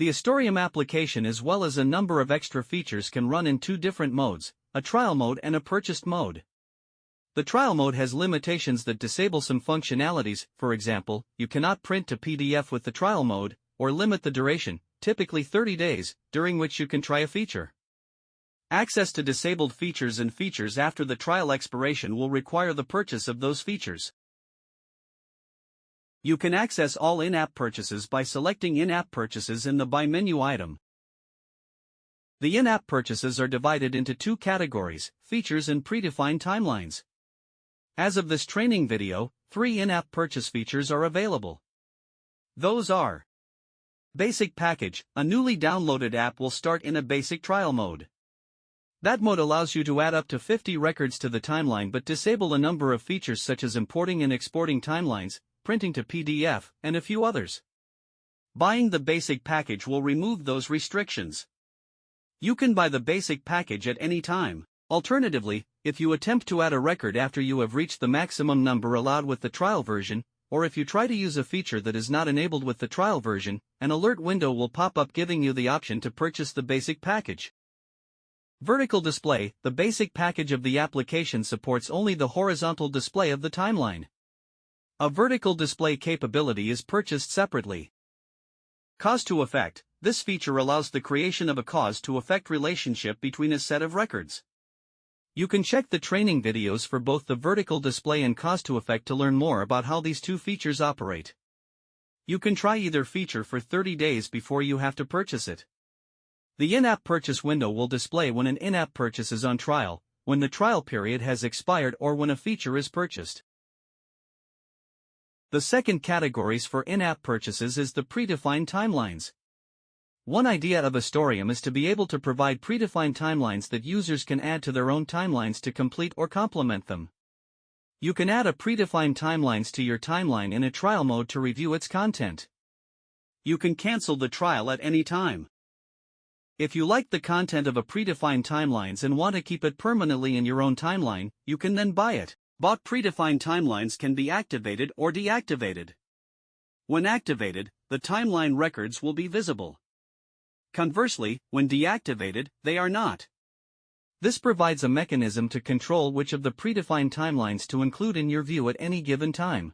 The Istoriam application as well as a number of extra features can run in two different modes, a trial mode and a purchased mode. The trial mode has limitations that disable some functionalities. For example, you cannot print to PDF with the trial mode, or limit the duration, typically 30 days, during which you can try a feature. Access to disabled features and features after the trial expiration will require the purchase of those features. You can access all in-app purchases by selecting In-App Purchases in the Buy menu item. The in-app purchases are divided into two categories, features and predefined timelines. As of this training video, 3 in-app purchase features are available. Those are: Basic Package. A newly downloaded app will start in a basic trial mode. That mode allows you to add up to 50 records to the timeline but disable a number of features such as importing and exporting timelines, printing to PDF, and a few others. Buying the basic package will remove those restrictions. You can buy the basic package at any time. Alternatively, if you attempt to add a record after you have reached the maximum number allowed with the trial version, or if you try to use a feature that is not enabled with the trial version, an alert window will pop up giving you the option to purchase the basic package. Vertical display. The basic package of the application supports only the horizontal display of the timeline. A vertical display capability is purchased separately. Cause to effect. This feature allows the creation of a cause-to-effect relationship between a set of records. You can check the training videos for both the vertical display and cause-to-effect to learn more about how these two features operate. You can try either feature for 30 days before you have to purchase it. The in-app purchase window will display when an in-app purchase is on trial, when the trial period has expired, or when a feature is purchased. The second categories for in-app purchases is the predefined timelines. One idea of Istoriam is to be able to provide predefined timelines that users can add to their own timelines to complete or complement them. You can add a predefined timelines to your timeline in a trial mode to review its content. You can cancel the trial at any time. If you like the content of a predefined timelines and want to keep it permanently in your own timeline, you can then buy it. Bought predefined timelines can be activated or deactivated. When activated, the timeline records will be visible. Conversely, when deactivated, they are not. This provides a mechanism to control which of the predefined timelines to include in your view at any given time.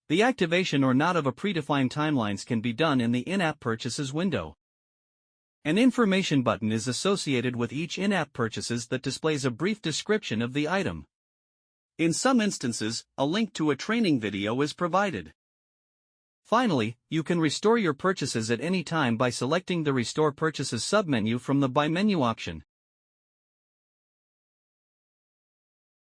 The activation or not of a predefined timelines can be done in the in-app purchases window. An information button is associated with each in-app purchases that displays a brief description of the item. In some instances, a link to a training video is provided. Finally, you can restore your purchases at any time by selecting the Restore Purchases submenu from the Buy menu option.